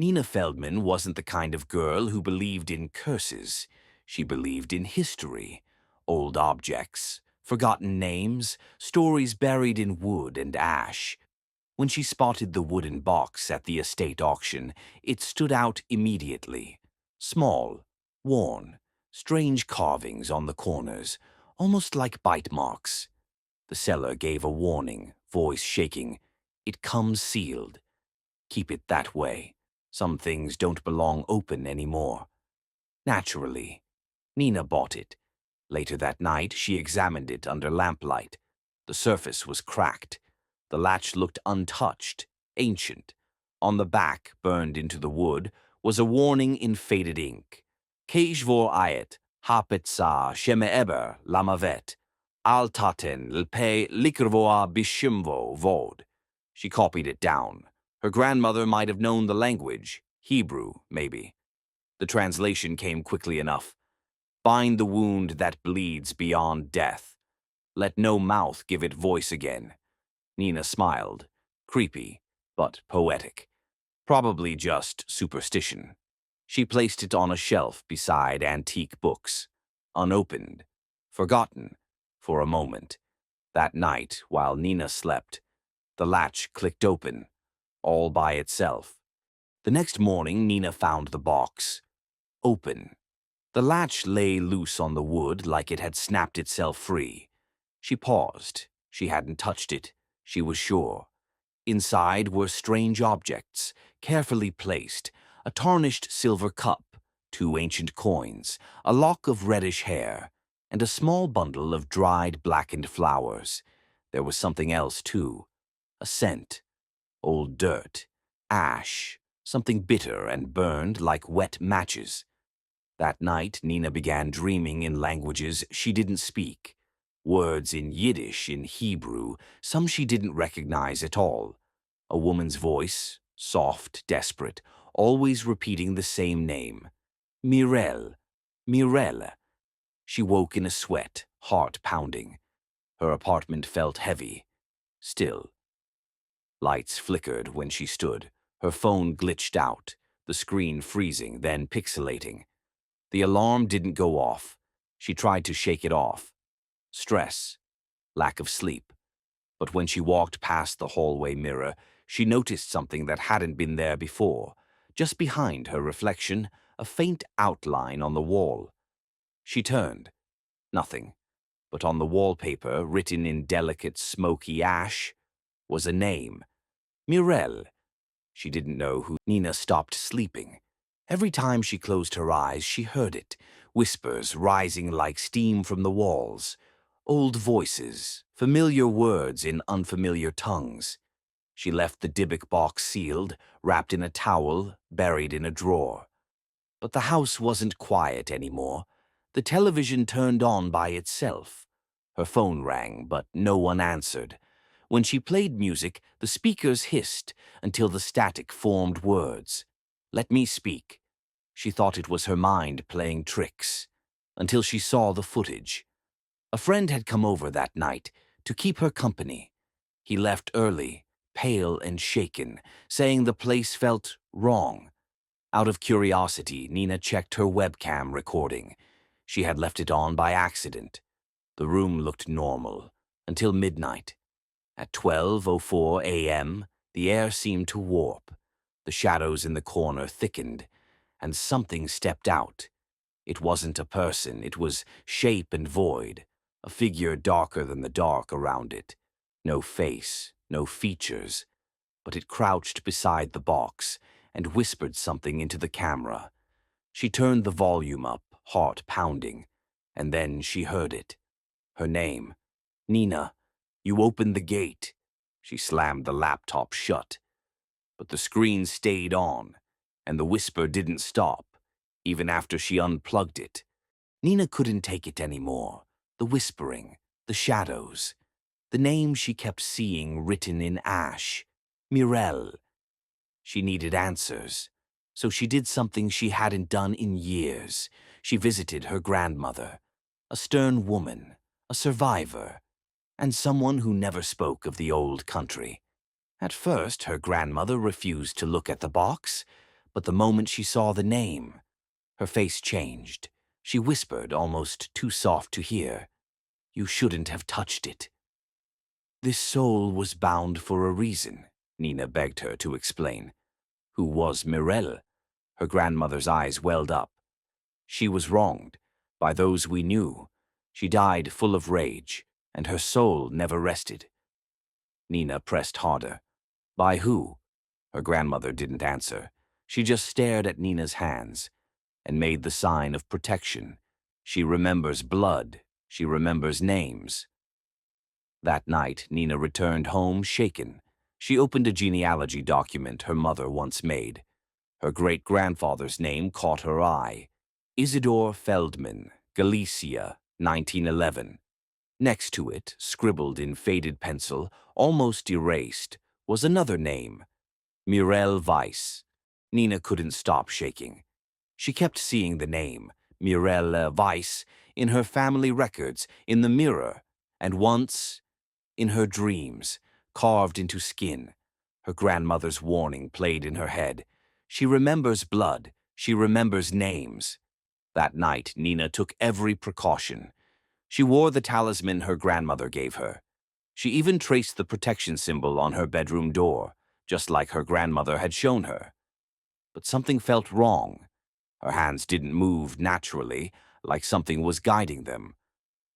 Nina Feldman wasn't the kind of girl who believed in curses. She believed in history, old objects, forgotten names, stories buried in wood and ash. When she spotted the wooden box at the estate auction, it stood out immediately. Small, worn, strange carvings on the corners, almost like bite marks. The seller gave a warning, voice shaking. "It comes sealed. Keep it that way. Some things don't belong open anymore." Naturally, Nina bought it. Later that night, she examined it under lamplight. The surface was cracked. The latch looked untouched, ancient. On the back, burned into the wood, was a warning in faded ink. "Kej vor ayet, hapet sa sheme eber lamavet, al taten lpe likervoa bishimvo vod." She copied it down. Her grandmother might have known the language, Hebrew, maybe. The translation came quickly enough. "Bind the wound that bleeds beyond death. Let no mouth give it voice again." Nina smiled. Creepy, but poetic. Probably just superstition. She placed it on a shelf beside antique books. Unopened. Forgotten. For a moment. That night, while Nina slept, the latch clicked open, all by itself. The next morning, Nina found the box. Open. The latch lay loose on the wood like it had snapped itself free. She paused. She hadn't touched it. She was sure. Inside were strange objects, carefully placed: a tarnished silver cup, 2 ancient coins, a lock of reddish hair, and a small bundle of dried, blackened flowers. There was something else, too. A scent. Old dirt. Ash. Something bitter and burned like wet matches. That night, Nina began dreaming in languages she didn't speak. Words in Yiddish, in Hebrew, some she didn't recognize at all. A woman's voice, soft, desperate, always repeating the same name. Mirel. Mirel. She woke in a sweat, heart pounding. Her apartment felt heavy. Still. Lights flickered when she stood. Her phone glitched out, the screen freezing, then pixelating. The alarm didn't go off. She tried to shake it off. Stress. Lack of sleep. But when she walked past the hallway mirror, she noticed something that hadn't been there before. Just behind her reflection, a faint outline on the wall. She turned. Nothing. But on the wallpaper, written in delicate, smoky ash, was a name. Mirel. She didn't know who. Nina stopped sleeping. Every time she closed her eyes, she heard it, whispers rising like steam from the walls. Old voices, familiar words in unfamiliar tongues. She left the Dybbuk box sealed, wrapped in a towel, buried in a drawer. But the house wasn't quiet anymore. The television turned on by itself. Her phone rang, but no one answered. When she played music, the speakers hissed until the static formed words. "Let me speak." She thought it was her mind playing tricks, until she saw the footage. A friend had come over that night to keep her company. He left early, pale and shaken, saying the place felt wrong. Out of curiosity, Nina checked her webcam recording. She had left it on by accident. The room looked normal, until midnight. At 12:04 a.m., the air seemed to warp. The shadows in the corner thickened, and something stepped out. It wasn't a person, it was shape and void, a figure darker than the dark around it. No face, no features, but it crouched beside the box and whispered something into the camera. She turned the volume up, heart pounding, and then she heard it. Her name. "Nina, you opened the gate." She slammed the laptop shut. But the screen stayed on, and the whisper didn't stop, even after she unplugged it. Nina couldn't take it anymore. The whispering, the shadows, the name she kept seeing written in ash. Mirel. She needed answers, so she did something she hadn't done in years. She visited her grandmother, a stern woman, a survivor, and someone who never spoke of the old country. At first, her grandmother refused to look at the box, But the moment she saw the name, her face changed. She whispered, almost too soft to hear, "You shouldn't have touched it." "This soul was bound for a reason," Nina begged her to explain. Who was Mirel? Her grandmother's eyes welled up. She was wronged by those we knew. She died full of rage, and her soul never rested. Nina pressed harder. By who? Her grandmother didn't answer. She just stared at Nina's hands and made the sign of protection. She remembers blood. She remembers names. That night, Nina returned home shaken. She opened a genealogy document her mother once made. Her great-grandfather's name caught her eye. Isidor Feldman, Galicia, 1911. Next to it, scribbled in faded pencil, almost erased, was another name, Mirel Weiss. Nina couldn't stop shaking. She kept seeing the name, Mirel Weiss, in her family records, in the mirror, and once, in her dreams, carved into skin. Her grandmother's warning played in her head. She remembers blood. She remembers names. That night, Nina took every precaution. She wore the talisman her grandmother gave her. She even traced the protection symbol on her bedroom door, just like her grandmother had shown her. But something felt wrong. Her hands didn't move naturally, like something was guiding them.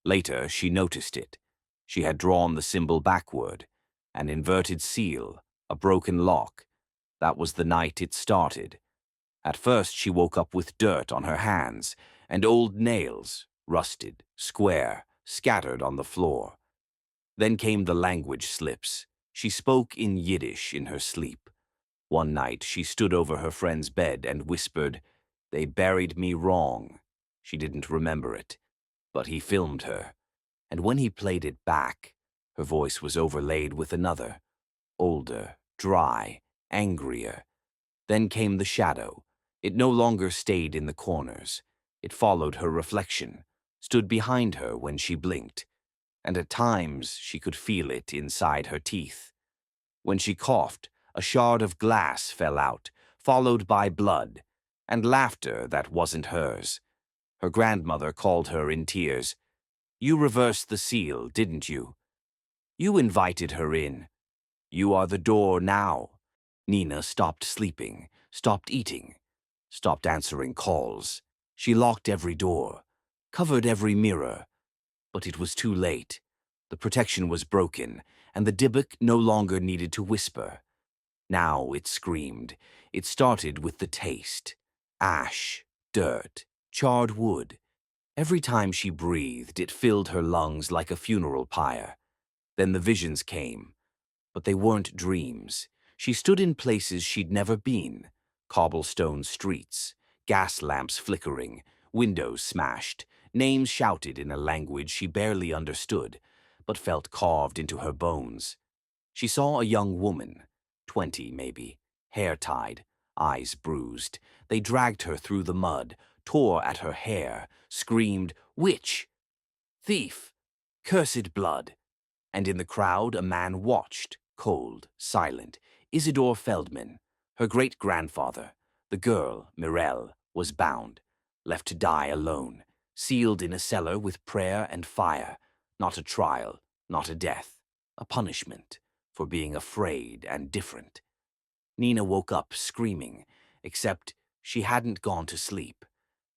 Later, she noticed it. She had drawn the symbol backward, an inverted seal, a broken lock. That was the night it started. At first, she woke up with dirt on her hands and old nails, rusted, square, scattered on the floor. Then came the language slips. She spoke in Yiddish in her sleep. One night, she stood over her friend's bed and whispered, "They buried me wrong." She didn't remember it, but he filmed her. And when he played it back, her voice was overlaid with another, older, dry, angrier. Then came the shadow. It no longer stayed in the corners. It followed her reflection, stood behind her when she blinked, and at times she could feel it inside her teeth. When she coughed, a shard of glass fell out, followed by blood, and laughter that wasn't hers. Her grandmother called her in tears. "You reversed the seal, didn't you? You invited her in. You are the door now." Nina stopped sleeping, stopped eating, stopped answering calls. She locked every door, covered every mirror. But it was too late. The protection was broken, and the Dybbuk no longer needed to whisper. Now it screamed. It started with the taste. Ash, dirt, charred wood. Every time she breathed, it filled her lungs like a funeral pyre. Then the visions came, but they weren't dreams. She stood in places she'd never been. Cobblestone streets, gas lamps flickering, windows smashed, names shouted in a language she barely understood, but felt carved into her bones. She saw a young woman, 20 maybe, hair tied, eyes bruised. They dragged her through the mud, tore at her hair, screamed, "Witch! Thief! Cursed blood!" And in the crowd a man watched, cold, silent. Isidor Feldman, her great-grandfather. The girl, Mirel, was bound, left to die alone, sealed in a cellar with prayer and fire. Not a trial, not a death, a punishment for being afraid and different. Nina woke up screaming, except she hadn't gone to sleep.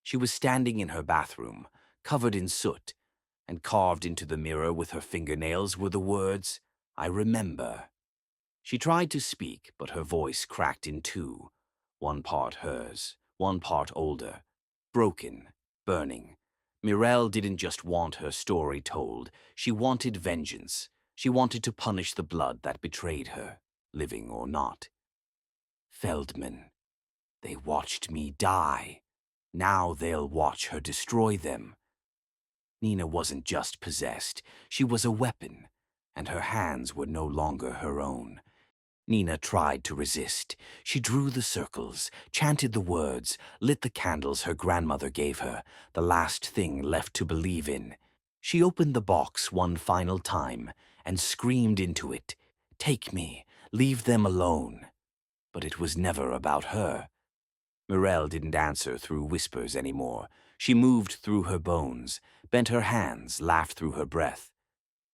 She was standing in her bathroom, covered in soot, and carved into the mirror with her fingernails were the words, "I remember." She tried to speak, but her voice cracked in two, one part hers, one part older, broken, burning. Mirel didn't just want her story told. She wanted vengeance. She wanted to punish the blood that betrayed her, living or not. Feldman. They watched me die. Now they'll watch her destroy them. Nina wasn't just possessed. She was a weapon, and her hands were no longer her own. Nina tried to resist. She drew the circles, chanted the words, lit the candles her grandmother gave her, the last thing left to believe in. She opened the box one final time and screamed into it, "Take me, leave them alone." But it was never about her. Mirelle didn't answer through whispers anymore. She moved through her bones, bent her hands, laughed through her breath.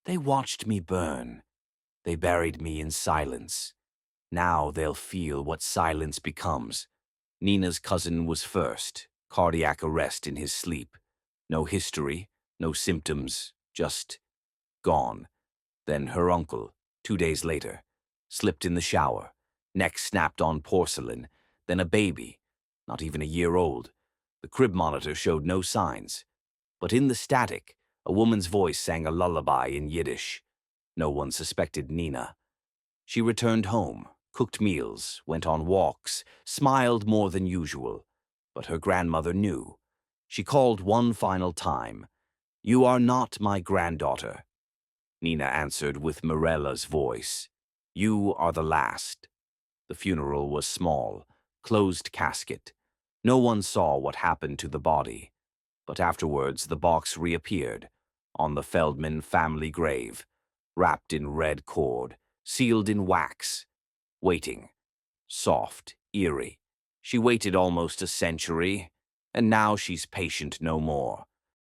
They watched me burn. They buried me in silence. Now they'll feel what silence becomes. Nina's cousin was first, cardiac arrest in his sleep. No history, no symptoms, just gone. Then her uncle, 2 days later, slipped in the shower, neck snapped on porcelain, then a baby, not even a year old. The crib monitor showed no signs. But in the static, a woman's voice sang a lullaby in Yiddish. No one suspected Nina. She returned home, cooked meals, went on walks, smiled more than usual. But her grandmother knew. She called one final time. "You are not my granddaughter." Nina answered with Mirella's voice. "You are the last." The funeral was small, closed casket. No one saw what happened to the body. But afterwards the box reappeared, on the Feldman family grave, wrapped in red cord, sealed in wax, waiting. Soft, eerie. She waited almost a century, and now she's patient no more.